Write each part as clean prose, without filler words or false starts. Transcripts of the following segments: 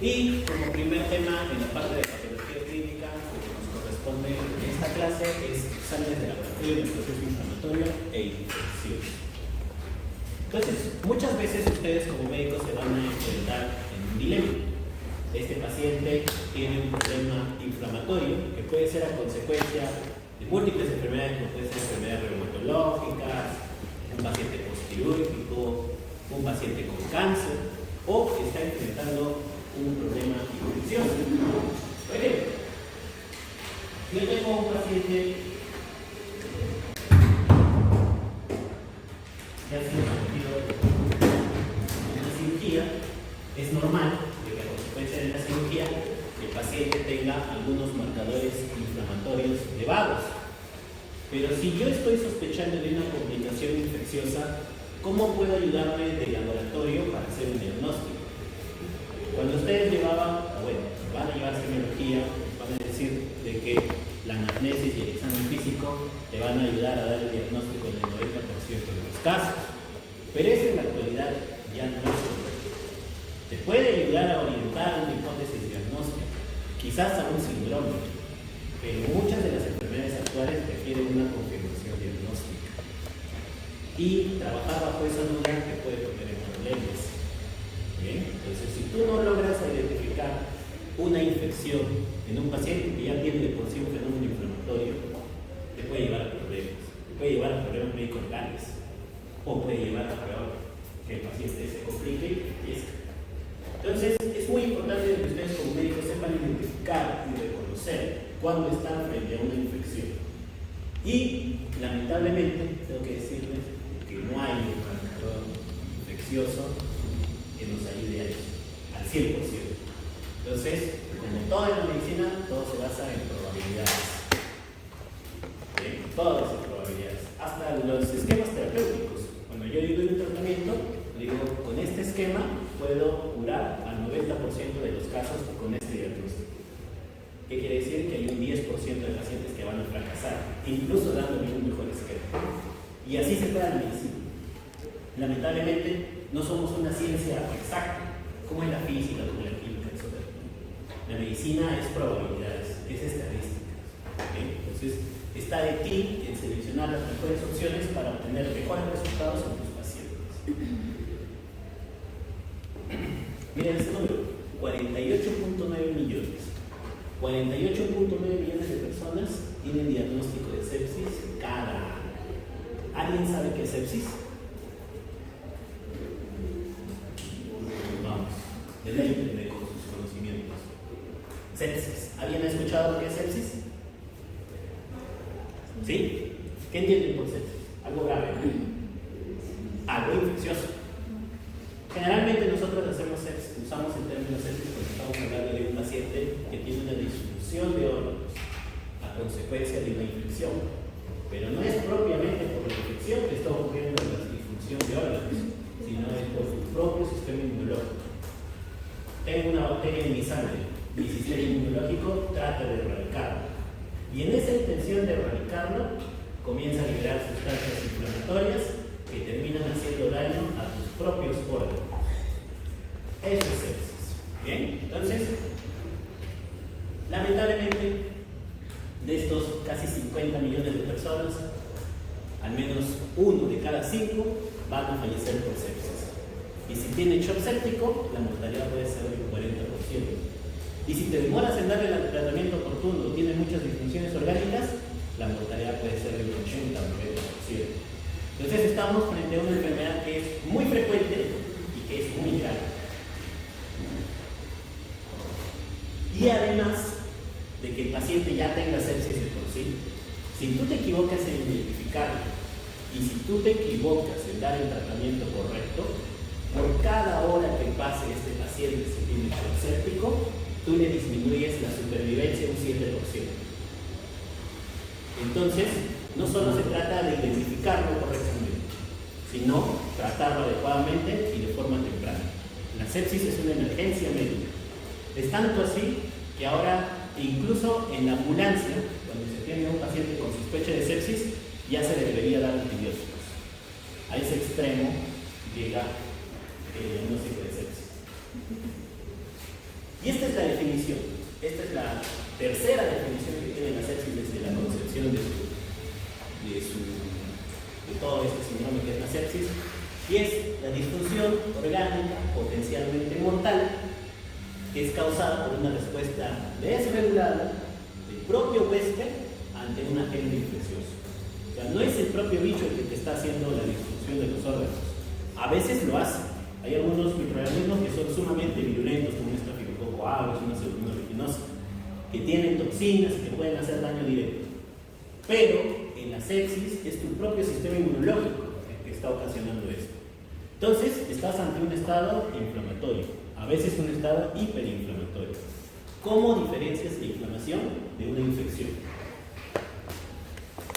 Y como primer tema en la parte de patología clínica, lo que nos corresponde en esta clase es exámenes de laboratorio del proceso inflamatorio e infeccioso. Entonces, muchas veces ustedes como médicos se van a enfrentar en un dilema. Este paciente tiene un problema inflamatorio que puede ser a consecuencia de múltiples enfermedades, como puede ser enfermedades reumatológicas, un paciente postquirúrgico, un paciente con cáncer, o está enfrentando un problema infeccioso. Por ejemplo, yo tengo un paciente que ha sido sometido a una cirugía. Es normal que a consecuencia de la cirugía el paciente tenga algunos marcadores inflamatorios elevados. Pero si yo estoy sospechando de una complicación infecciosa, ¿cómo puedo ayudarme del laboratorio para hacer un diagnóstico? Cuando ustedes llevaban, van a llevar semiología, van a decir de que la anamnesis y el examen físico te van a ayudar a dar el diagnóstico en el 90% de los casos. Pero eso en la actualidad ya no es correcto. Te puede ayudar a orientar una hipótesis diagnóstica, quizás a un síndrome, pero muchas de las enfermedades actuales requieren una confirmación diagnóstica. Y trabajar bajo esa duda te puede poner en problemas. ¿Bien? Entonces, si tú no logras identificar una infección en un paciente que ya tiene de por sí un fenómeno inflamatorio, te puede llevar a problemas. Te puede llevar a problemas médicos legales. O puede llevar a peor, que el paciente se complique y empiece. Entonces, es muy importante que ustedes como médicos sepan identificar y reconocer cuando están frente a una infección. Y, lamentablemente, tengo que decirles que no hay un marcador infeccioso que nos ayude a eso, al 100%. Entonces, como todo en la medicina, todo se basa en probabilidades. ¿Bien? Todas las probabilidades. Hasta los esquemas terapéuticos. Cuando yo doy un tratamiento, digo, con este esquema puedo curar al 90% de los casos con este diagnóstico. ¿Qué quiere decir? Que hay un 10% de pacientes que van a fracasar, incluso dándole un mejor esquema. Y así se puede la medicina. Lamentablemente, no somos una ciencia exacta, como es la física, como la química, etc. La medicina es probabilidades, es estadística. ¿Okay? Entonces, está de ti en seleccionar las mejores opciones para obtener mejores resultados en tus pacientes. Miren este número, 48.9 millones. 48.9 millones de personas tienen diagnóstico de sepsis cada año. ¿Alguien sabe qué es sepsis? Vamos, deleítenme con sus conocimientos. Sepsis. ¿Alguien ha escuchado lo que es sepsis? ¿Sí? ¿Qué entienden por sepsis? Algo grave. Algo infeccioso. Generalmente nosotros usamos el término sepsis porque estamos hablando de un paciente que tiene una disfunción de órganos a consecuencia de una infección. Pero no es propiamente por la infección que está ocurriendo la disfunción de órganos, sino es por su propio sistema inmunológico. Tengo una bacteria en mi sangre, mi sistema inmunológico trata de erradicarlo. Y en esa intención de erradicarlo, comienza a liberar sustancias inflamatorias que terminan haciendo daño a tus propios órganos. Eso es sepsis. Bien, entonces, lamentablemente, de estos casi 50 millones de personas, al menos 1 de cada 5 van a fallecer por sepsis. Y si tiene shock séptico, la mortalidad puede ser del 40%. Y si te demoras en darle el tratamiento oportuno, tiene muchas disfunciones orgánicas, la mortalidad puede ser del 80 o 90%. Entonces estamos frente a una enfermedad que es muy frecuente y que es muy grave. Y además de que el paciente ya tenga sepsis de por sí, si tú te equivocas en identificarlo y si tú te equivocas en dar el tratamiento correcto, por cada hora que pase este paciente si tiene shock séptico, tú le disminuyes la supervivencia un 7%. Entonces, no solo se trata de identificarlo correctamente, sino tratarlo adecuadamente y de forma temprana. La sepsis es una emergencia médica. Es tanto así que ahora, incluso en la ambulancia, cuando se tiene un paciente con sospecha de sepsis, ya se le debería dar antibióticos. A ese extremo llega el diagnóstico de sepsis. definición. Esta es la tercera definición que tiene la sepsis desde la concepción de todo este síndrome que es la sepsis, y es la disfunción orgánica potencialmente mortal que es causada por una respuesta desregulada del propio huésped ante un agente infeccioso. O sea, no es el propio bicho el que te está haciendo la disfunción de los órganos. A veces lo hace. Hay algunos microorganismos que son sumamente virulentos, como un estafilococo aureus, una pseudomonas aeruginosa, que tienen toxinas y que pueden hacer daño directo. Pero en la sepsis es tu propio sistema inmunológico el que está ocasionando esto. Entonces, estás ante un estado inflamatorio, a veces un estado hiperinflamatorio. ¿Cómo diferencias la inflamación de una infección?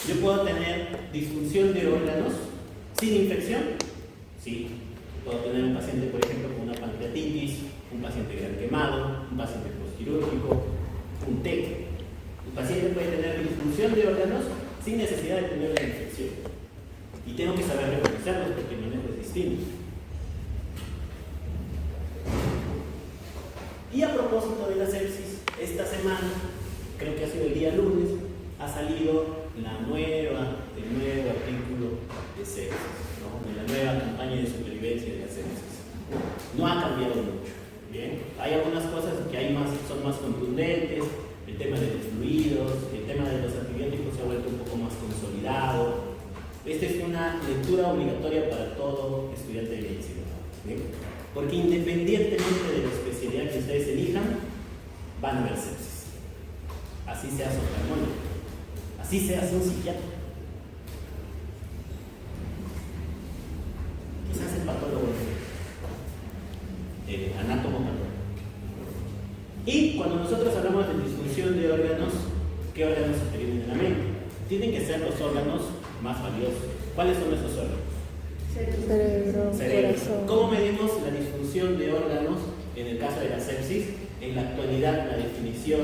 Yo puedo tener disfunción de órganos sin infección. Sí. Puedo tener un paciente, por ejemplo, con una pancreatitis, un paciente gran quemado, un paciente postquirúrgico, un TEC. El paciente puede tener disfunción de órganos sin necesidad de tener la infección. Y tengo que saber reconocerlos porque el manejo es distinto. Y a propósito de la sepsis, esta semana, creo que ha sido el día lunes, ha salido el nuevo artículo de sepsis, ¿no? De la nueva campaña de supervivencia de la sepsis. No ha cambiado mucho. ¿Bien? Hay algunas cosas que son más contundentes, el tema de los fluidos, el tema de los antibióticos se ha vuelto un poco más consolidado. Esta es una lectura obligatoria para todo estudiante de medicina, ¿bien? Porque independientemente de la especialidad que ustedes elijan, van a ver sepsis. Así seas oftalmólogo, así seas un psiquiatra, quizás el patólogo, el anátomo patólogo. Y cuando nosotros hablamos de disfunción de órganos, ¿qué órganos se te vienen a la mente? Tienen que ser los órganos más valiosos. ¿Cuáles son esos órganos? Cerebro, corazón. ¿Cómo medimos la disfunción de órganos en el caso de la sepsis? En la actualidad, la definición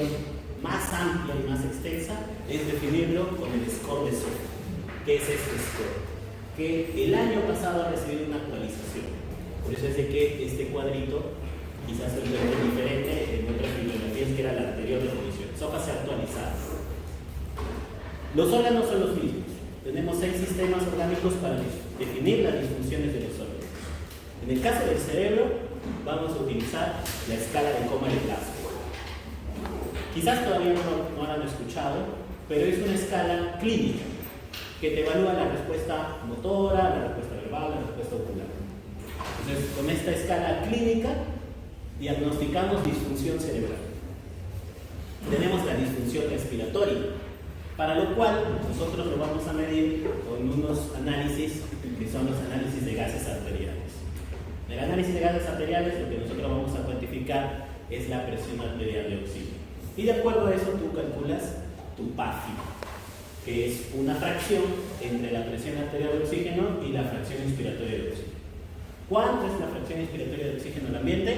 más amplia y más extensa es definirlo con el score de SOFA. ¿Qué es este score? Que el año pasado ha recibido una actualización. Por eso es de que este cuadrito quizás se ve diferente en otras bibliografías que era la anterior definición. SOFA se ha actualizado. Los órganos son los mismos. Tenemos 6 sistemas orgánicos para definir las disfunciones de los órganos. En el caso del cerebro, vamos a utilizar la escala de Coma de Glasgow. Quizás todavía no la han escuchado, pero es una escala clínica que te evalúa la respuesta motora, la respuesta verbal, la respuesta ocular. Entonces, con esta escala clínica, diagnosticamos disfunción cerebral. Tenemos la disfunción respiratoria, para lo cual nosotros lo vamos a medir con unos análisis que son los análisis de gases arteriales. En el análisis de gases arteriales lo que nosotros vamos a cuantificar es la presión arterial de oxígeno. Y de acuerdo a eso tú calculas tu PAFI, que es una fracción entre la presión arterial de oxígeno y la fracción inspiratoria de oxígeno. ¿Cuánto es la fracción inspiratoria de oxígeno en el ambiente?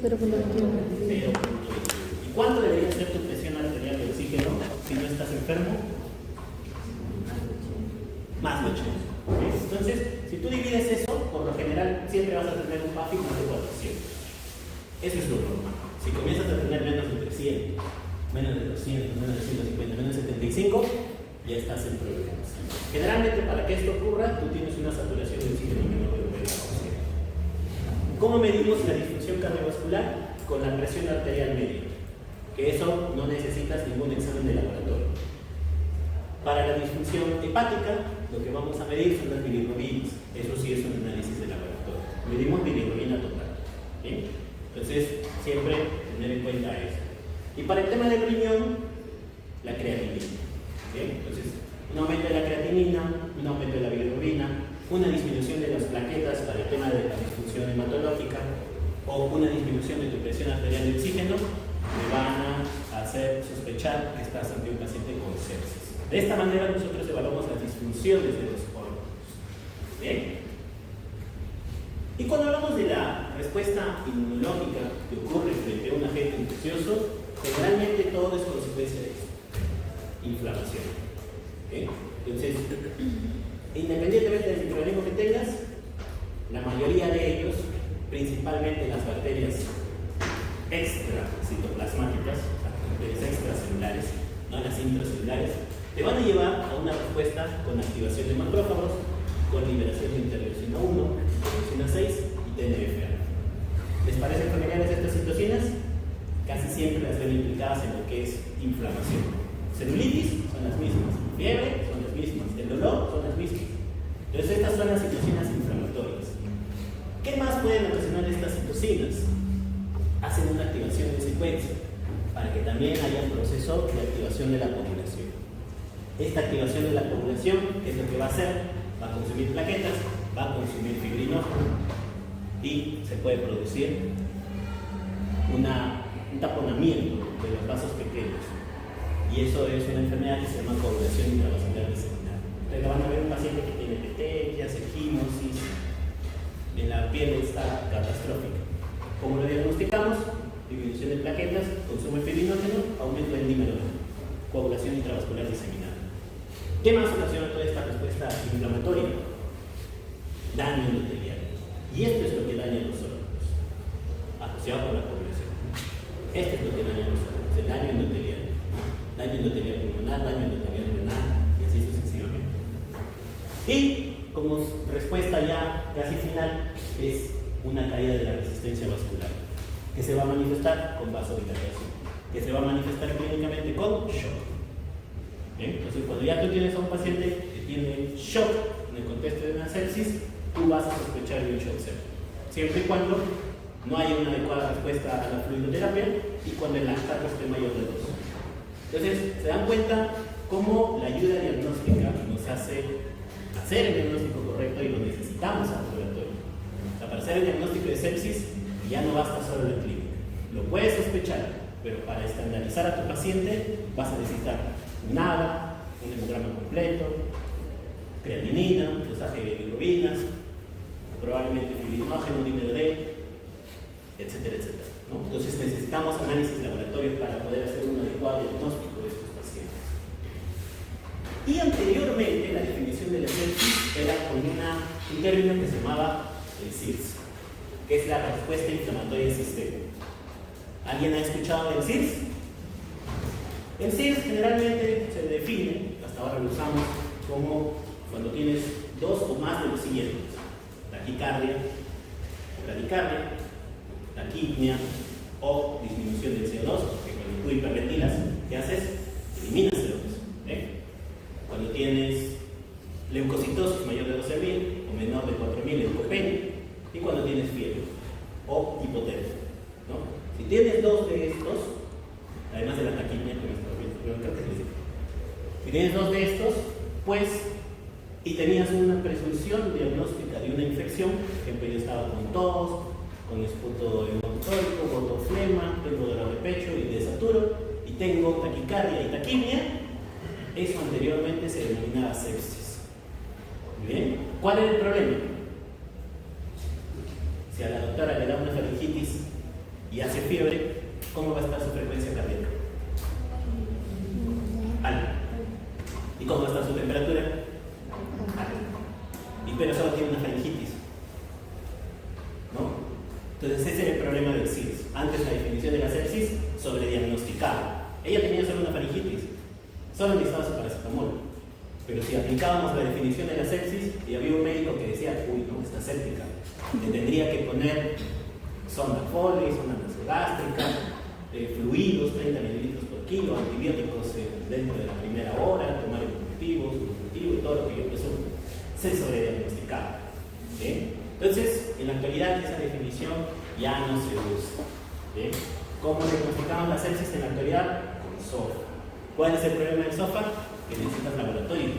0.21. 0.21. ¿Y cuánto debería ser tu presión arterial de oxígeno si no estás enfermo? Más de 80. ¿Okay? Entonces, si tú divides eso, por lo general siempre vas a tener un PAFI más de 400. Eso es lo normal. Si comienzas a tener menos de 300, menos de 200, menos de 150, menos de 75, ya estás en problemas. Generalmente, para que esto ocurra, tú tienes una saturación de oxígeno menor de 90%. ¿Cómo medimos la disfunción cardiovascular? Con la presión arterial media, que eso no necesitas ningún examen de laboratorio. Para la disfunción hepática, lo que vamos a medir son las bilirrubinas. Eso sí es un análisis de laboratorio. Medimos bilirrubina total. ¿Bien? Entonces, siempre tener en cuenta eso. Y para el tema del riñón, la creatinina. ¿Bien? Entonces, un aumento de la creatinina, un aumento de la bilirrubina, una disminución de las plaquetas para el tema de la disfunción hematológica o una disminución de tu presión arterial de oxígeno me van a hacer sospechar que estás ante un paciente con sepsis. De esta manera nosotros evaluamos las disfunciones de los órganos. ¿Bien? Y cuando hablamos de la respuesta inmunológica que ocurre frente a un agente infeccioso, generalmente todo es consecuencia de eso. Inflamación. ¿Okay? Entonces, independientemente del microorganismo que tengas, la mayoría de ellos, principalmente las bacterias extracitoplasmáticas, bacterias extracelulares, no las intracelulares, te van a llevar a una respuesta con activación de macrófagos, con liberación de interleucina 1, interleucina 6 y TNF-A. ¿Les parecen familiares estas citocinas? Casi siempre las ven implicadas en lo que es inflamación. Celulitis son las mismas, fiebre son las mismas, el dolor son las mismas. Entonces estas son las citocinas inflamatorias. ¿Qué más pueden ocasionar estas citocinas? Hacen una activación de secuencia para que también haya un proceso de activación de la coagulación. Esta activación de la coagulación, ¿qué es lo que va a hacer? Va a consumir plaquetas, va a consumir fibrinógeno y se puede producir un taponamiento de los vasos pequeños. Y eso es una enfermedad que se llama coagulación intravascular diseminada. Entonces van a ver un paciente que tiene petequias, equimosis, en la piel está catastrófica. ¿Cómo lo diagnosticamos? Disminución de plaquetas, consumo de fibrinógeno, aumento del dímero, coagulación intravascular diseminada. ¿Qué más ocasiona toda esta respuesta inflamatoria? Daño endotelial. Y esto es lo que daña los órganos, asociado con la coagulación. Esto es lo que daña los órganos, el daño endotelial. Daño endotelial pulmonar, daño endotelial renal, y así sucesivamente. Y como respuesta ya casi final, es una caída de la resistencia vascular, que se va a manifestar con vasodilatación, que se va a manifestar clínicamente con shock. ¿Bien? Entonces, cuando ya tú tienes a un paciente que tiene shock en el contexto de una sepsis, tú vas a sospechar de un shock séptico, siempre y cuando no haya una adecuada respuesta a la fluidoterapia y cuando el lactato esté mayor de 2. Entonces, se dan cuenta cómo la ayuda diagnóstica nos hace hacer el diagnóstico correcto y lo necesitamos al laboratorio. O sea, para hacer el diagnóstico de sepsis ya no basta solo la clínica. Lo puedes sospechar, pero para estandarizar a tu paciente vas a necesitar un ABA, un hemograma completo, creatinina, dosaje de bilirrubinas, probablemente fibrinógeno, dímero D, etcétera, etcétera, ¿no? Entonces necesitamos análisis laboratorios para poder hacer un adecuado diagnóstico de estos pacientes. Y anteriormente la definición de la sepsis era con un término que se llamaba el CIRS, que es la respuesta inflamatoria sistémica. ¿Alguien ha escuchado del CIRS? El CIRS generalmente se define, hasta ahora lo usamos, como cuando tienes dos o más de los siguientes: taquicardia, bradicardia, taquipnia o disminución del CO2, que cuando tú hiperventilas, ¿qué haces? Eliminas CO2. Cuando tienes leucocitosis mayor de 12.000 o menor de 4.000, leucopenia, y cuando tienes fiebre o hipotermia, ¿no? Si tienes dos de estos, además de la taquipnia, si tienes dos de estos, pues, y tenías una presunción diagnóstica de una infección, por ejemplo, yo estaba con tos, con esputo hematórico, gotoflema, tengo dolor de pecho y desaturo, y tengo taquicardia y taquimia, eso anteriormente se denominaba sepsis. ¿Muy bien? ¿Cuál es el problema? Si a la doctora le da una faringitis y hace fiebre, ¿cómo va a estar su frecuencia cardíaca? Alta. ¿Y cómo va a estar su temperatura? Alta. Y pero solo tiene una faringitis, ¿no? Entonces ese era el problema del CIRS. Antes la definición de la sepsis sobrediagnosticaba. Ella tenía solo una faringitis, solo necesitaba su paracetamol. Pero si aplicábamos la definición de la sepsis y había un médico que decía, uy, no, está séptica, le tendría que poner sonda Foley, sonda nasogástrica, fluidos, 30 mililitros por kilo, antibióticos dentro de la primera hora, tomar el cultivo y todo lo que yo presumo, se sobrediagnosticaba. ¿Sí? Entonces, en la actualidad esa definición ya no se usa. ¿Sí? ¿Cómo diagnosticamos la sepsis en la actualidad? Con SOFA. ¿Cuál es el problema del SOFA? Que necesitas laboratorio.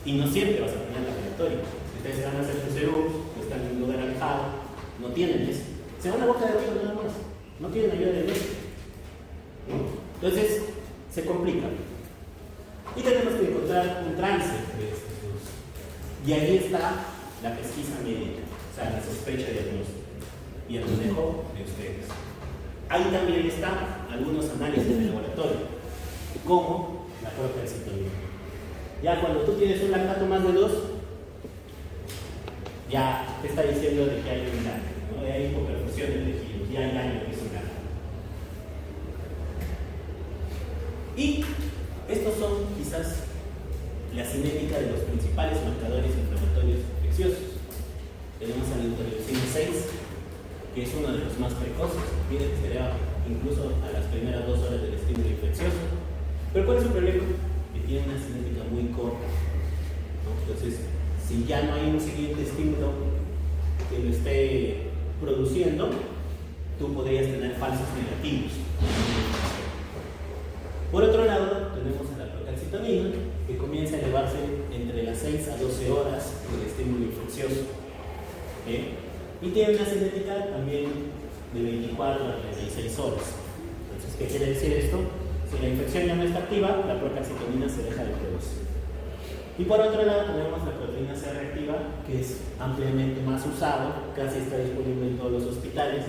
Y no siempre vas a tener laboratorio. Si ustedes se van a hacer un serum, o están en un lugar alejado, no tienen eso. Se van a boca de arriba nada más. No tienen ayuda de médico. ¿No? Entonces, se complica. Y tenemos que encontrar un trance de estos dos. Y ahí está la pesquisa médica, o sea, la sospecha diagnóstica y el manejo de ustedes. Ahí también están algunos análisis de laboratorio, como la procalcitonía. Ya cuando tú tienes un lactato más de 2, ya te está diciendo de que hay un daño, ¿no? Hay hipoperfusión de tejidos. ya hay daño que hizo nada. Y estos son quizás la cinética de los principales marcadores inflamatorios infecciosos. Tenemos al interleucina 6, que es uno de los más precoces, viene que se eleva incluso a las primeras 2 horas del estímulo infeccioso. Pero ¿cuál es su problema? Que tiene una cinética muy corta, ¿no? Entonces, si ya no hay un siguiente estímulo que lo esté produciendo, tú podrías tener falsos negativos. Por otro lado, tenemos a la procalcitonina, que comienza a elevarse entre las 6 a 12 horas del estímulo infeccioso. Y tiene una cinética también de 24 a 36 horas. Entonces, ¿qué quiere decir esto? Si la infección ya no está activa, la procalcitonina se deja de producir. Y por otro lado tenemos la proteína C reactiva, que es ampliamente más usado, casi está disponible en todos los hospitales,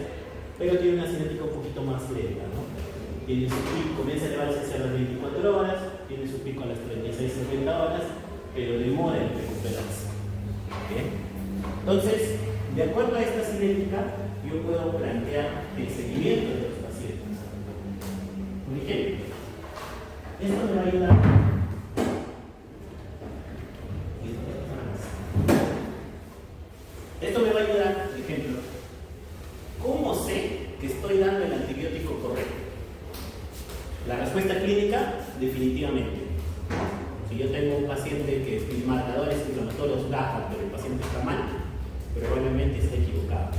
pero tiene una cinética un poquito más lenta, ¿no? Tiene su pico, comienza a elevarse hacia las 24 horas, tiene su pico a las 36-30 horas, pero demora en recuperarse. Entonces, de acuerdo a esta cinética, yo puedo plantear el seguimiento de los pacientes. Por ejemplo, esto me va a ayudar. Esto me va a ayudar, por ejemplo, ¿cómo sé que estoy dando el antibiótico correcto? La respuesta clínica, definitivamente. Si yo tengo un paciente que mis marcadores inflamatorios bajan, pero el paciente está mal, probablemente esté equivocado.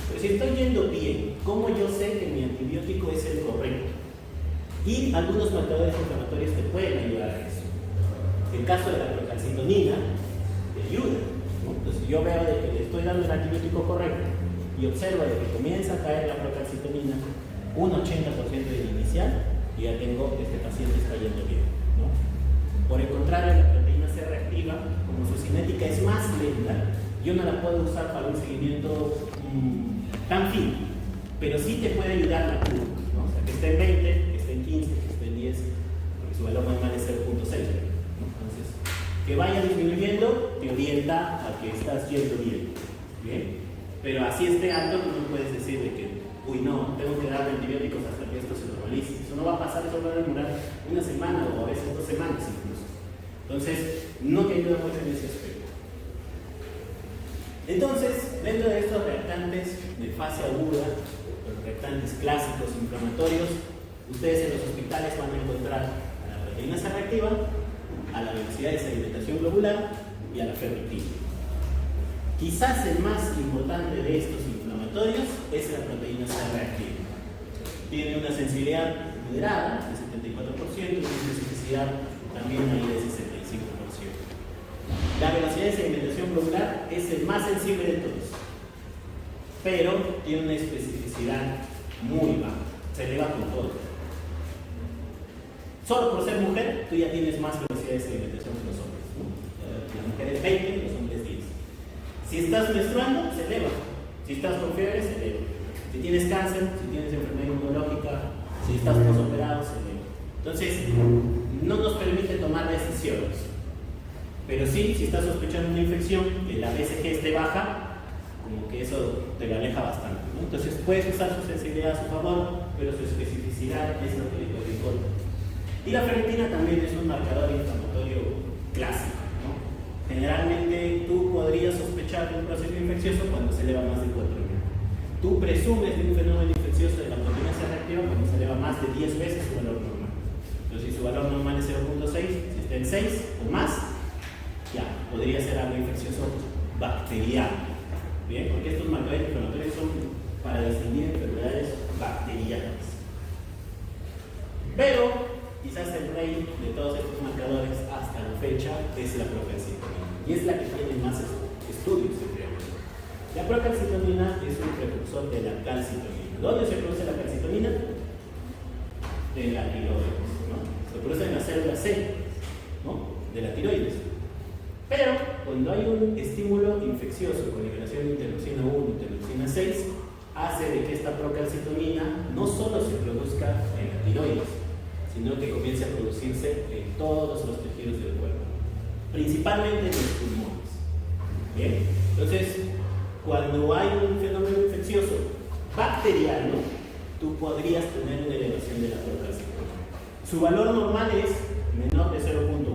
Pero si estoy yendo bien, ¿cómo yo sé que mi antibiótico es el correcto? Y algunos marcadores inflamatorios te pueden ayudar a eso. El caso de la procalcitonina te ayuda, ¿no? Entonces yo veo de que le estoy dando el antibiótico correcto y observo de que comienza a caer la procalcitonina un 80% del inicial, y ya tengo que este paciente está yendo bien, ¿no? Por el contrario, la proteína C reactiva, como su cinética es más lenta, yo no la puedo usar para un seguimiento tan fino, pero sí te puede ayudar la curva, ¿no? O sea, que esté en 20, que esté en 15, que esté en 10, porque su valor normal es 0.6, ¿no? Entonces, que vaya disminuyendo te orienta a que estás yendo bien, ¿bien? Pero así esté alto, no puedes decir de que, uy, no, tengo que darle antibióticos hasta que esto se normalice. Eso no va a pasar, eso va a demorar una semana o a veces 2 semanas incluso. Entonces, no te ayuda mucho en ese aspecto. Entonces, dentro de estos reactantes de fase aguda, los reactantes clásicos inflamatorios, ustedes en los hospitales van a encontrar a la proteína C reactiva, a la velocidad de sedimentación globular y a la ferritina. Quizás el más importante de estos inflamatorios es la proteína C reactiva. Tiene una sensibilidad moderada de 74% y una especificidad también ahí de 65%. La velocidad de sedimentación globular es el más sensible de todos, pero tiene una especificidad muy baja, se eleva con todo. Solo por ser mujer, tú ya tienes más velocidad de sedimentación que los hombres, ¿no? Las mujeres 20, los hombres 10. Si estás menstruando, se eleva. Si estás con fiebre, se eleva. Si tienes cáncer, si tienes enfermedad inmunológica, si estás posoperado, se eleva. Entonces, no nos permite tomar decisiones. Pero sí, si estás sospechando una infección, que la BCG esté baja, como que eso te lo aleja bastante, ¿no? Entonces, puedes usar su sensibilidad a su favor, pero su especificidad es lo que le puede importar. Y la ferritina también es un marcador inflamatorio clásico, ¿no? Generalmente tú podrías sospechar de un proceso infeccioso cuando se eleva más de 4.000. Tú presumes de un fenómeno infeccioso de la proteína C reactiva cuando se eleva más de 10 veces su valor normal. Entonces, si su valor normal es 0.6, si está en 6 o más, ya podría ser algo infeccioso bacteriano. Bien, porque estos marcadores inflamatorios son para distinguir enfermedades bacterianas. Pero quizás el rey de todos estos marcadores hasta la fecha es la procalcitonina, y es la que tiene más estudios en realidad. La procalcitonina es un precursor de la calcitonina. ¿Dónde se produce la calcitonina? En la tiroides, ¿no? Se produce en la célula C, ¿no? De la tiroides. Pero cuando hay un estímulo infeccioso con liberación de interleucina 1 y interleucina 6, hace de que esta procalcitonina no solo se produzca en la tiroides, sino que comience a producirse en todos los tejidos del cuerpo, principalmente en los pulmones. Bien, entonces, cuando hay un fenómeno infeccioso bacteriano, tú podrías tener una elevación de la procalcitonina. Su valor normal es menor de 0.1.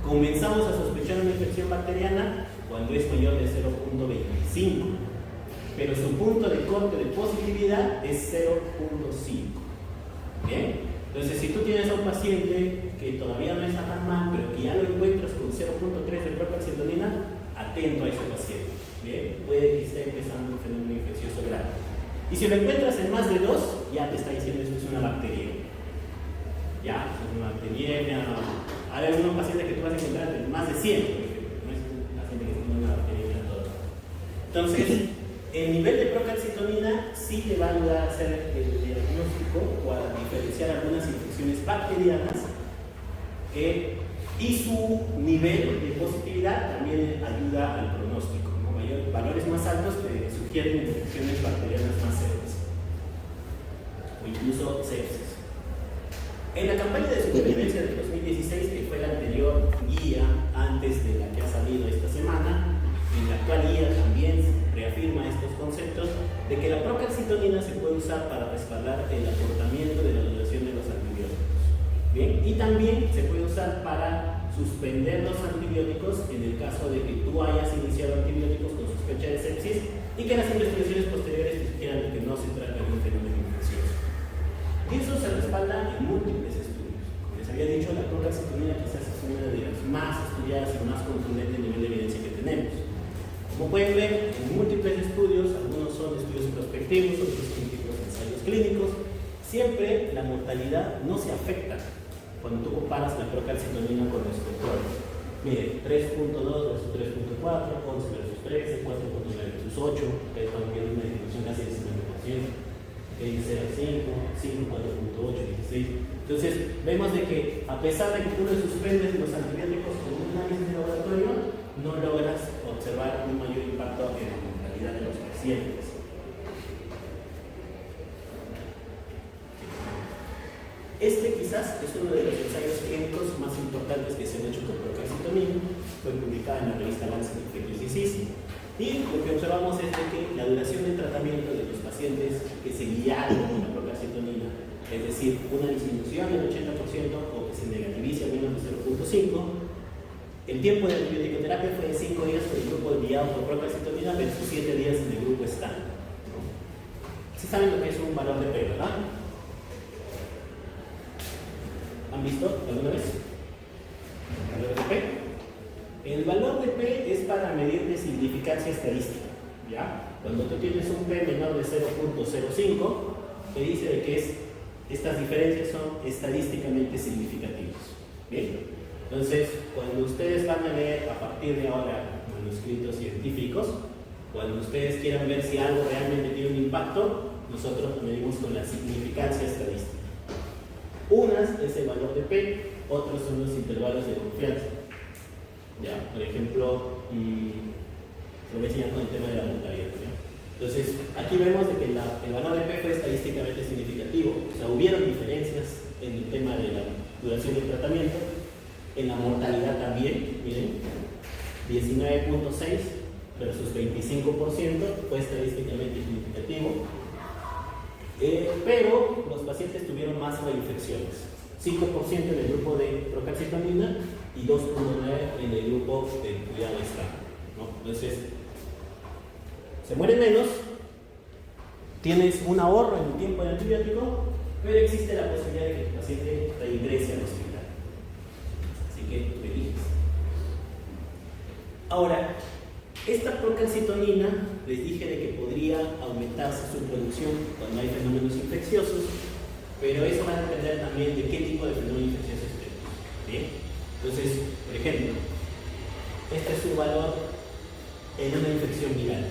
Comenzamos a sospechar una infección bacteriana cuando es mayor de 0.25, pero su punto de corte de positividad es 0.5. ¿Bien? Entonces, si tú tienes a un paciente que todavía no está tan mal, pero que ya lo encuentras con 0.3 de procalcitonina, atento a ese paciente. ¿Bien? Puede que esté empezando un fenómeno infeccioso grave. Y si lo encuentras en más de 2, ya te está diciendo que esto es una bacteria. Ya, es una bacteria. Hay algunos pacientes que tú vas a encontrar en más de 100, no es un paciente que tiene una bacteria toda. Entonces, el nivel de procalcitonina sí te va a ayudar a hacer el diagnóstico o a diferenciar algunas infecciones bacterianas y su nivel de positividad también ayuda al pronóstico, ¿no? Valores más altos te sugieren infecciones bacterianas más serias o incluso sepsis. En la campaña de supervivencia del 2016, que fue la anterior guía antes de la que ha salido esta semana, en la actual guía también reafirma estos conceptos de que la procalcitonina se puede usar para respaldar el acortamiento de la duración de los antibióticos. Bien, y también se puede usar para suspender los antibióticos en el caso de que tú hayas iniciado antibióticos con sospecha de sepsis y que las investigaciones posteriores te sugieran que no se trata de un fenómeno infeccioso. Y eso se respalda en múltiples estudios. Como les había dicho, la procalcitonina quizás es una de las más estudiadas y más contundentes nivel de evidencia que tenemos. Como pueden ver, en múltiples estudios, algunos son estudios prospectivos, otros son típicos ensayos clínicos, siempre la mortalidad no se afecta cuando tú comparas la procalcitonina con los controles. Miren, 3.2 versus 3.4, 11 versus 13, 4.9 versus 8, ustedes están viendo una disminución casi del 50%, 0.5, 5, 4.8, 16. Entonces, vemos de que a pesar de que tú le suspendes los antibióticos con un análisis de laboratorio, no logras observar un mayor impacto en la mortalidad de los pacientes. Este quizás es uno de los ensayos clínicos más importantes que se han hecho con procalcitonina. Fue publicada en la revista Lancet Infectious Disease. Y lo que observamos es de que la duración de tratamiento de los pacientes que se guiaron con la procalcitonina, es decir, una disminución del 80% o que se negativice a menos de 0.5, el tiempo de antibiótico-terapia fue de 5 días por el grupo guiado por procalcitonina versus 7 días en el grupo estándar. ¿Sí saben lo que es un valor de P, verdad? ¿Han visto alguna vez? ¿El valor de P? El valor de P es para medir de significancia estadística. ¿Ya? Cuando tú tienes un P menor de 0.05, te dice de que estas diferencias son estadísticamente significativas. ¿Bien? Entonces, cuando ustedes van a leer a partir de ahora manuscritos científicos, cuando ustedes quieran ver si algo realmente tiene un impacto, nosotros lo medimos con la significancia estadística. Unas es el valor de P, otros son los intervalos de confianza. ¿Ya? Por ejemplo, lo voy a enseñar con el tema de la mortalidad. ¿Ya? Entonces, aquí vemos de que el valor de P fue estadísticamente significativo. O sea, hubieron diferencias en el tema de la duración del tratamiento. En la mortalidad también, miren, 19.6 versus 25% fue estadísticamente significativo, pero los pacientes tuvieron más reinfecciones, 5% en el grupo de procalcitonina y 2.9% en el grupo de cuidado estándar, ¿no? Entonces, se mueren menos, tienes un ahorro en el tiempo de antibiótico, pero existe la posibilidad de que el paciente reingrese al hospital. Que tú eliges. Ahora, esta procalcitonina les dije de que podría aumentarse su producción cuando hay fenómenos infecciosos, pero eso va a depender también de qué tipo de fenómeno infeccioso tenemos. ¿Bien? Entonces, por ejemplo, este es su valor en una infección viral.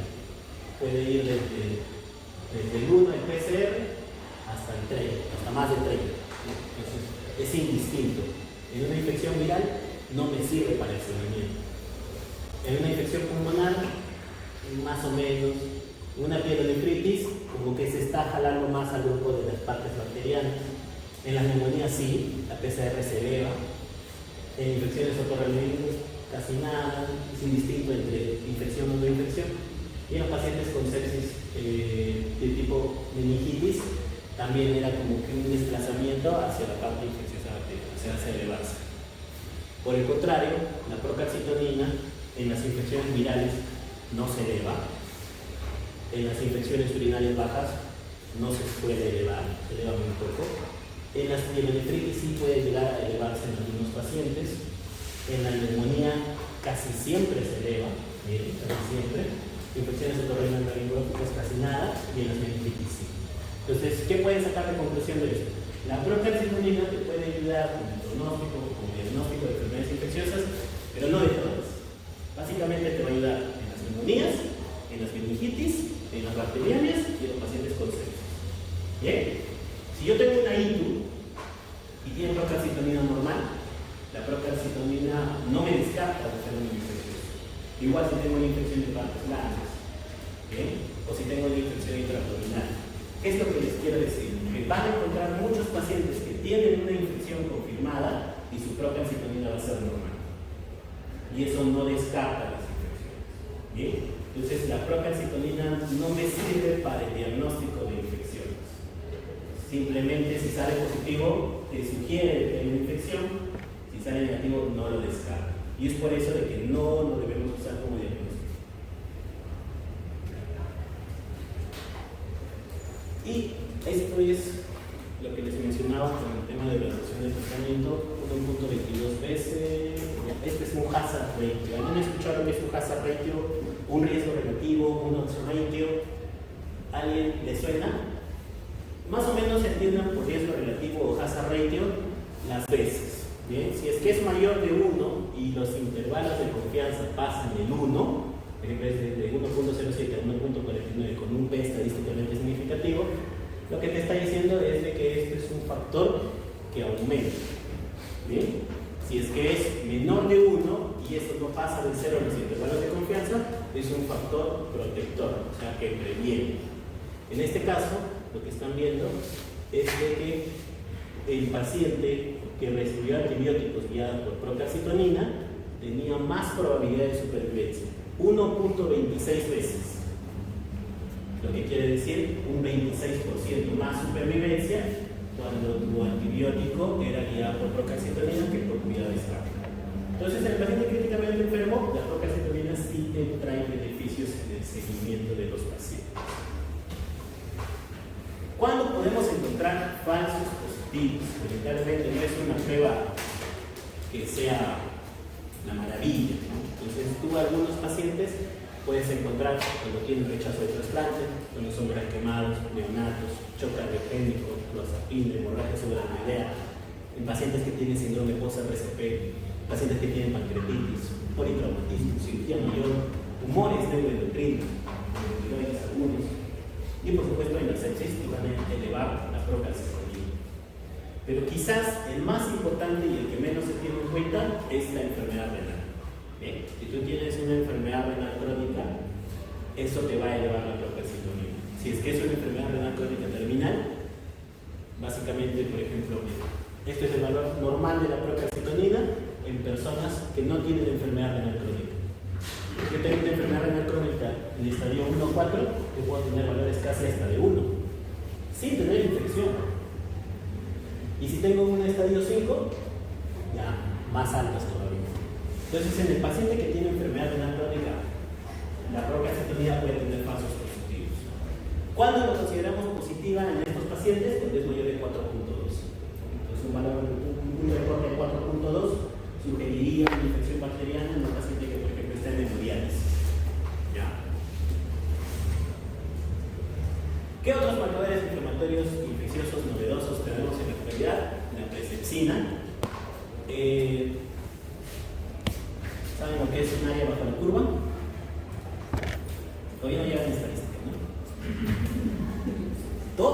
Puede ir desde el 1 del PCR hasta el 30, hasta más de 30. Entonces, es indistinto. En una infección viral no me sirve para el seguimiento. En una infección pulmonar, más o menos. Una pielonefritis, como que se está jalando más al grupo de las partes bacterianas. En las neumonías sí, la PCR se eleva. En infecciones otorrinolaringales casi nada, es indistinto entre infección o no infección. Y en pacientes con sepsis de tipo meningitis también era como que un desplazamiento hacia la parte infecciosa bacteriana, o sea, hacia elevarse. Por el contrario, la procalcitonina en las infecciones virales no se eleva, en las infecciones urinarias bajas no se suele elevar, se eleva muy poco. En las pielonefritis sí puede llegar a elevarse en algunos pacientes. En la neumonía casi siempre se eleva, miren, casi siempre. Infecciones otorrinolaringológicas casi nada, y en las meningitis sí. Entonces, ¿qué pueden sacar de conclusión de esto? La procalcitonina te puede ayudar con el pronóstico, con el diagnóstico de enfermedades infecciosas, pero no de todas. Básicamente te va a ayudar en las neumonías, en las meningitis, en las bacterianas y en los pacientes con sepsis. Bien, si yo tengo una ITU y tiene procalcitonina normal, la procalcitonina no me descarta de ser una infección. Igual si tengo una infección de partes blandas, o si tengo una infección intraabdominal. ¿Qué es lo que les quiero decir? Que van a encontrar muchos pacientes que tienen una infección confirmada y su procalcitonina va a ser normal. Y eso no descarta las infecciones. ¿Bien? Entonces la procalcitonina no me sirve para el diagnóstico de infecciones. Simplemente si sale positivo te sugiere que hay una infección, si sale negativo no lo descarta. Y es por eso de que no lo debemos usar como diagnóstico. Y esto es lo que les mencionaba con el tema de la evaluación del tratamiento, 1.22 veces. Este es un hazard ratio. ¿Alguien ha escuchado lo que es un hazard ratio? Un riesgo relativo, un odds ratio. ¿Alguien le suena? Más o menos se entiendan por riesgo relativo o hazard ratio las veces. ¿Bien? Si es que es mayor de 1 y los intervalos de confianza pasan el 1, por ejemplo es de 1.07 a 1.49 con un P estadísticamente significativo, lo que te está diciendo es de que este es un factor que aumenta. ¿Bien? Si es que es menor de 1 y eso no pasa del 0 a los intervalos de confianza, es un factor protector, o sea que previene. En este caso, lo que están viendo es de que el paciente que recibió antibióticos guiados por procalcitonina tenía más probabilidad de supervivencia, 1.26 veces. Lo que quiere decir un 26% más supervivencia cuando tu antibiótico era guiado por procalcitonina que por cuidado estándar. Entonces, en el paciente críticamente enfermo, la procalcitonina sí te trae beneficios en el seguimiento de los pacientes. ¿Cuándo podemos encontrar falsos positivos? Lamentablemente no es una prueba que sea la maravilla, ¿no? Entonces, tú algunos pacientes puedes encontrar cuando tienen rechazo de trasplante, cuando son quemados, neonatos, shock cardiogénico, clozapina, hemorragia subaracnoidea, en pacientes que tienen síndrome post-RCP, pacientes que tienen pancreatitis, politraumatismo, cirugía mayor, tumores neuroendocrinos, tiroides algunos, y por supuesto en la sepsis que van a elevar la procalcitonina. Pero quizás el más importante y el que menos se tiene en cuenta es la enfermedad renal. ¿Bien? Si tú tienes una enfermedad renal crónica, eso te va a elevar la procalcitonina. Si es que es una enfermedad renal crónica terminal, básicamente, por ejemplo, este es el valor normal de la procalcitonina en personas que no tienen enfermedad renal crónica. Yo tengo una enfermedad renal crónica en el estadio 1 o 4, yo puedo tener valores casi hasta de 1, sin tener infección. Y si tengo un estadio 5, ya más altas todavía. Entonces, en el paciente que tiene enfermedad renal crónica, la procalcitonina puede tener falsos positivos. ¿Cuándo lo consideramos positiva en estos pacientes? Cuando es mayor de 4.2. Entonces, un reporte de 4.2 sugeriría una infección bacteriana en un paciente que, por ejemplo, está en hemodiálisis. ¿Ya? ¿Qué otros marcadores inflamatorios infecciosos novedosos tenemos en la actualidad? La presepsina. ¿Saben lo que es un área bajo la curva? Todavía no llegan estadísticas, ¿no?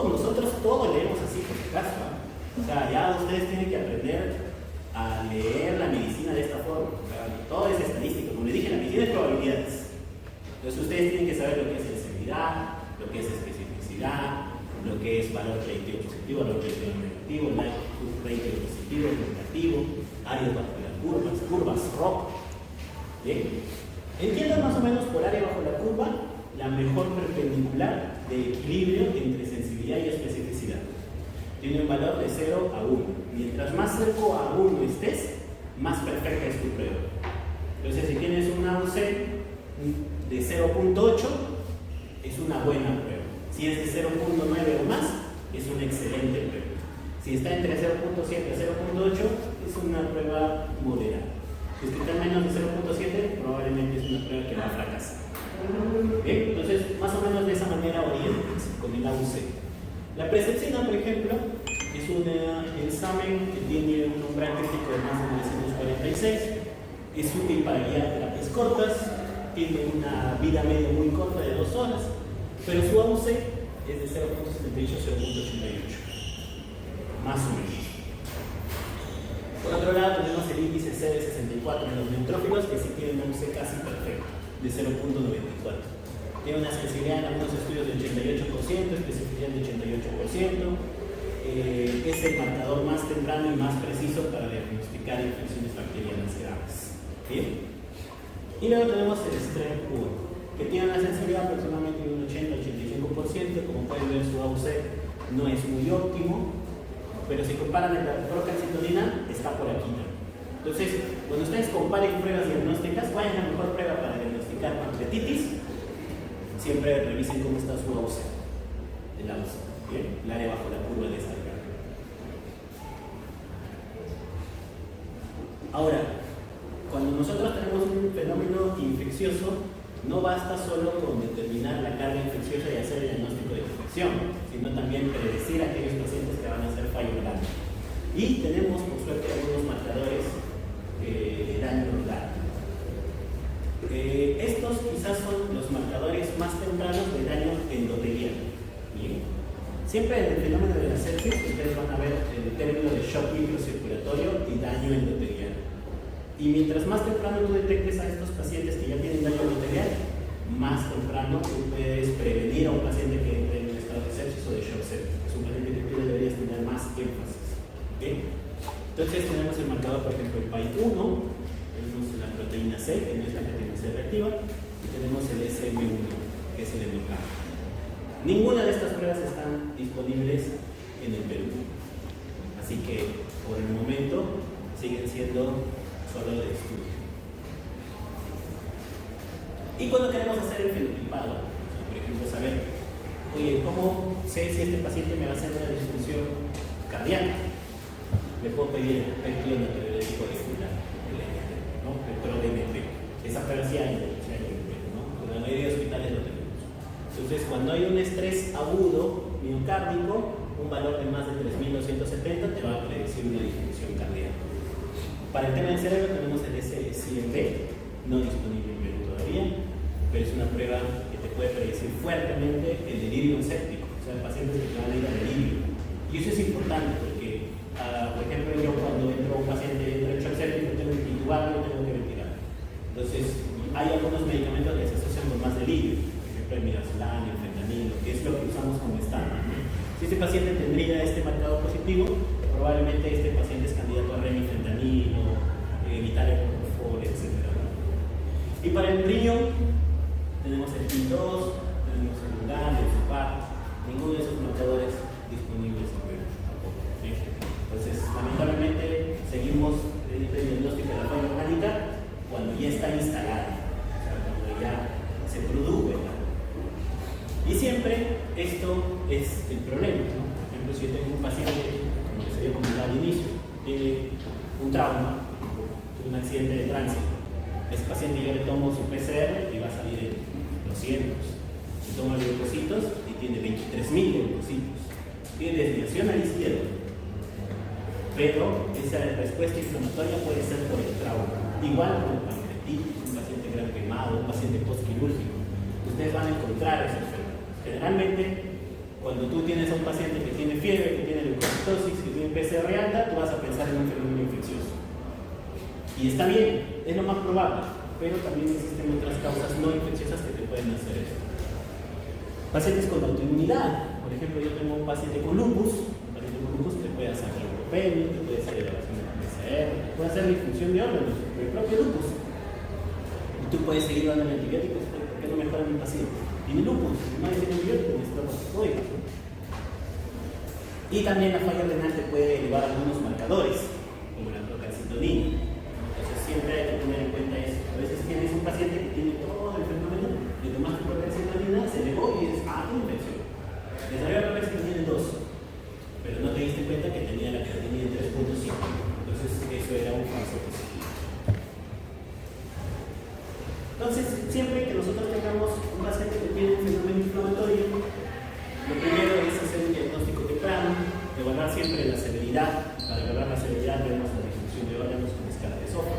Nosotros todo leemos así por si acaso, ¿no? O sea, ya ustedes tienen que aprender a leer la medicina de esta forma. O sea, todo es estadístico. Como les dije, la medicina es probabilidades. Entonces ustedes tienen que saber lo que es sensibilidad, lo que es especificidad, lo que es valor predictivo positivo, valor predictivo negativo, likelihood ratio positivo, negativo, áreas bajo las curvas, curvas ROC. Bien. Entiendan más o menos por área bajo la curva la mejor perpendicular de equilibrio entre sensibilidad y especificidad. Tiene un valor de 0 a 1. Mientras más cerca a 1 estés, más perfecta es tu prueba. Entonces, si tienes una UC de 0.8, es una buena prueba. Si es de 0.9 o más, es una excelente prueba. Si está entre 0.7 y 0.8, es una prueba moderada. Si es que está menos de 0.7, probablemente es una prueba que va a fracasar. Bien, entonces, más o menos de esa manera oriéntense con el AUC. La precepcina, por ejemplo, es un examen que tiene un umbral crítico de más de 946. Es útil para guiar terapias cortas, tiene una vida media muy corta de 2 horas, pero su AUC es de 0.78 a 0.88, más o menos. Por otro lado, tenemos el índice CD64 en los neutrófilos, que sí tiene un AUC casi perfecto, de 0.94. Tiene una sensibilidad en algunos estudios de 88%, especificidad de 88%. Es el marcador más temprano y más preciso para diagnosticar infecciones bacterianas graves. Bien. Y luego tenemos el Strep 1, que tiene una sensibilidad aproximadamente de un 80-85%. Como pueden ver, su AUC no es muy óptimo, pero si comparan la procalcitonina, está por aquí. Entonces, cuando ustedes comparen pruebas diagnósticas, ¿cuál es la mejor prueba para diagnosticar pancreatitis? Siempre revisen cómo está su AUC, el AUC, ¿bien? El área bajo la curva de esta carga. Ahora, cuando nosotros tenemos un fenómeno infeccioso, no basta solo con determinar la carga infecciosa y hacer el diagnóstico de infección, sino también predecir a aquellos pacientes que van a ser fallo grande. Y tenemos, por suerte, algunos marcadores de daño ocular. Estos quizás son los marcadores más tempranos de daño endotelial. Bien. Siempre en el fenómeno de la sepsis, ustedes van a ver el término de shock microcirculatorio y daño endotelial. Y mientras más temprano tú detectes a estos pacientes que ya tienen daño endotelial, más temprano tú puedes prevenir a un paciente que entre en un estado de sepsis o de shock sepsis. Es un paciente que tú deberías tener más énfasis. ¿Okay? Entonces tenemos el marcador, por ejemplo, el PAI-1, tenemos la proteína C, que no es la proteína C reactiva, y tenemos el SM1, que es el hemocampo. Ninguna de estas pruebas están disponibles en el Perú. Así que, por el momento, siguen siendo solo de estudio. Y cuando queremos hacer el fenotipado, por ejemplo, saber, oye, ¿cómo sé si este paciente me va a hacer una disfunción cardíaca? Le puedo pedir el peptidonatiológico auricular, ¿no? El PRO-DMP. Esa prueba sí hay, ¿no? En la mayoría de hospitales lo tenemos. Entonces, cuando hay un estrés agudo miocárdico, un valor de más de 3.270 te va a predecir una disfunción cardíaca. Para el tema del cerebro tenemos el SCMB, no disponible en Perú todavía, pero es una prueba que te puede predecir fuertemente el delirio séptico, o sea, pacientes que van a ir a delirio. Y eso es importante porque, por ejemplo, yo cuando entro un paciente entra en shock séptico, tengo que intubarlo y tengo que ventilar. Entonces, hay algunos medicamentos que se asocian con más delirio, por ejemplo, el midazolam, el fentanilo, que es lo que usamos como estándar. Si este paciente tendría este marcador positivo, probablemente este paciente es candidato a remifentanilo, evitar el propofol, etc. Y para el riñón, tenemos el PIN2, tenemos el UNGAN, el SUPAR, ninguno de esos marcadores disponibles en Perú tampoco. ¿Sí? Entonces, lamentablemente, seguimos el diagnóstico de la falla orgánica cuando ya está instalada, o sea, cuando ya se produjo. Y siempre esto es el problema, ¿no? Por ejemplo, si yo tengo un paciente, como les había comentado al inicio, tiene un trauma, un accidente de tránsito. Ese paciente yo le tomo su PCR y va a salir en 200. Le tomo los leucocitos y tiene 23.000 leucocitos. Tiene desviación a la izquierda. Pero esa respuesta inflamatoria puede ser por el trauma. Igual con el pancreatitis, un paciente gran quemado, un paciente postquirúrgico. Ustedes van a encontrar ese enfermedad. Generalmente, cuando tú tienes a un paciente que tiene fiebre, que tiene leucocitosis, que tiene PCR alta, tú vas a pensar en un fenómeno infeccioso. Y está bien, es lo más probable, pero también existen otras causas no infecciosas que te pueden hacer eso. Pacientes con autoinmunidad, por ejemplo, yo tengo un paciente con lupus, te puede hacer leucopenia, te puede hacer elevación de la PCR, te puede hacer disfunción de órganos, el propio lupus. Y tú puedes seguir dando antibióticos, ¿por qué no mejora en el paciente. Tiene lupus, no tiene antibiótico, necesita corticoides, ¿no? Y también la falla renal te puede elevar algunos marcadores, como la procalcitonina. Entonces siempre hay que tener en cuenta eso. A veces tienes un paciente que tiene todo el fenómeno, le tomaste procalcitonina, se elevó y dices, una infección. Le salió la procalcitonina en 2, pero no te diste cuenta que tenía la creatinina en 3.5. Entonces eso era un falso positivo. Entonces, siempre que nosotros tengamos un paciente que tiene un fenómeno inflamatorio, lo primero es hacer un diagnóstico temprano, evaluar siempre la severidad. Para evaluar la severidad vemos la disfunción de órganos con escala de Sofa.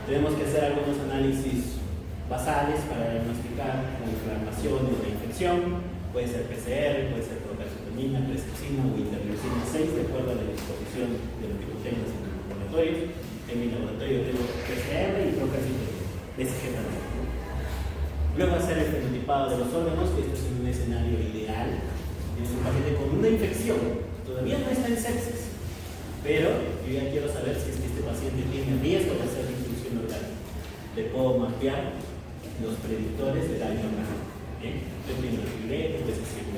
Tenemos que hacer algunos análisis basales para diagnosticar la inflamación o la infección. Puede ser PCR, puede ser procalcitonina, presepsina o interleucina 6, de acuerdo a la disposición de lo que tú tengas en tu laboratorio. En mi laboratorio tengo PCR y procalcitonina. PSG también. Luego hacer el fenotipado de los órganos, que esto es un escenario ideal. Tienes un paciente con una infección, todavía no está en sepsis, pero yo ya quiero saber si es que este paciente tiene riesgo de hacer disfunción orgánica. Le puedo mapear los predictores de daño orgánico. Yo tengo el fibrete, el PCCB,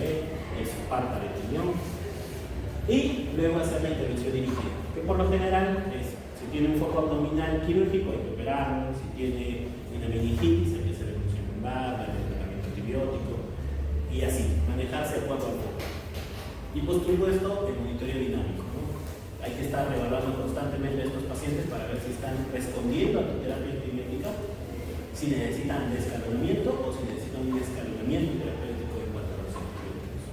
el SOPAR para el riñón. Y luego hacer la intervención dirigida, que por lo general es, si tiene un foco abdominal quirúrgico hay que operarlo, si tiene una meningitis hay que hacer reducción lumbar, darle tratamiento antibiótico y así, manejarse de acuerdo al foco. Y por supuesto, el monitoreo dinámico, ¿no? Hay que estar reevaluando constantemente a estos pacientes para ver si están respondiendo a tu terapia antibiótica, si necesitan descalonamiento o si necesitan un descalonamiento terapéutico en cuanto a los antibióticos.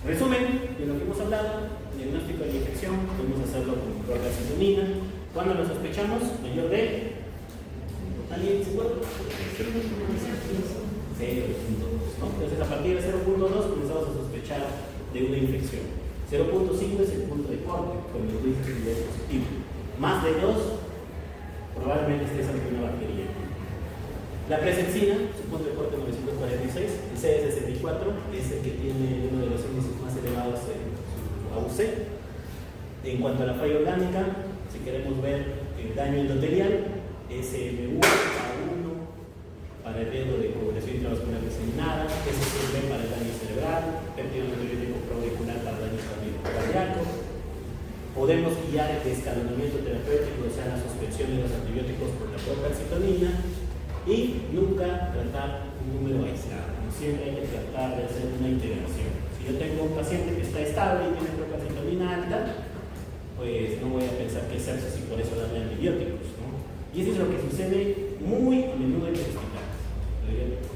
Resumen de lo que hemos hablado: diagnóstico de la infección, podemos hacerlo con procalcitonina. Cuando lo sospechamos, mayor de ¿alguien se acuerda? 0.2, ¿no? Entonces a partir de 0.2 comenzamos a sospechar de una infección. 0.5 es el punto de corte, cuando tú dices que es positivo. Más de 2, probablemente estés ante una bacteria. La presepsina, su punto de corte 946, el CD64 es el que tiene uno de los índices más elevados en su AUC. En cuanto a la falla orgánica, si queremos ver el daño endotelial, SMU A1 para el riesgo de coagulación intravascular diseminada, SCB para el daño cerebral, péptido antibiótico proauricular para daño cardíaco. Podemos guiar el escalonamiento terapéutico, o sea, la suspensión de los antibióticos por la procalcitonina, y nunca tratar un número aislado. Siempre hay que tratar de hacer una integración. Si yo tengo un paciente que está estable y tiene procalcitonina alta, pues no voy a pensar que es sepsis y por eso darle antibióticos, ¿no? Y eso es lo que sucede muy a menudo en los hospitales.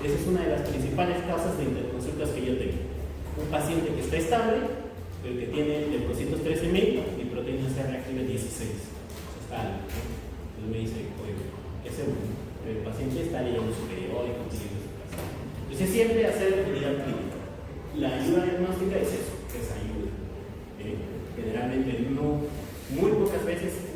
Esa es una de las principales causas de interconsultas que yo tengo. Un paciente que está estable, pero que tiene leucocitos 13.000 y proteína C reactiva 16. Está alto, ¿no? Entonces me dice, oye, ¿qué hacemos? El paciente está leyendo superior y consiguiendo su casa. Entonces siempre hacer unidad clínica. La ayuda diagnóstica es eso, es ayuda. Generalmente no, muy pocas veces